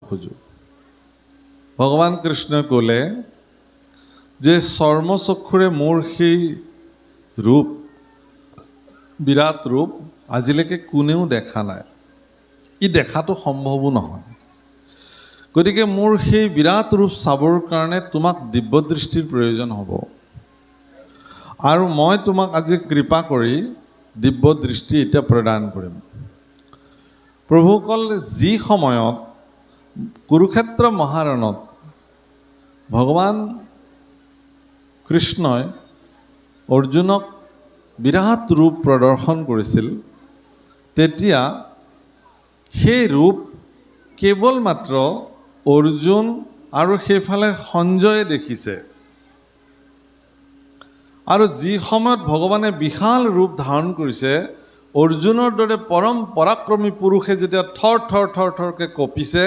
খোজো। ভগৱান কৃষ্ণই ক'লে যে চৰ্মচক্ষুৰে মোৰ সেই ৰূপ, বিৰাট ৰূপ আজিলৈকে কোনেও দেখা নাই, ই দেখাটো সম্ভৱো নহয়। গতিকে মোৰ সেই বিৰাট ৰূপ চাবৰ কাৰণে তোমাক দিব্যদৃষ্টিৰ প্ৰয়োজন হ'ব, আৰু মই তোমাক আজি কৃপা কৰি দিব্যদৃষ্টি এতিয়া প্ৰদান কৰিম। প্ৰভুসকল, যি সময়ত কুৰুক্ষেত্ৰ মহাৰণত ভগৱান কৃষ্ণই অৰ্জুনক বিৰাট ৰূপ প্ৰদৰ্শন কৰিছিল, তেতিয়া সেই ৰূপ কেৱল মাত্ৰ অৰ্জুন আৰু সেইফালে সঞ্জয়ে দেখিছে। আৰু যি সময়ত ভগৱানে বিশাল ৰূপ ধাৰণ কৰিছে, অৰ্জুনৰ দৰে পৰম পৰাক্ৰমী পুৰুষে যেতিয়া থৰ থৰ থৰ থৰকৈ কঁপিছে,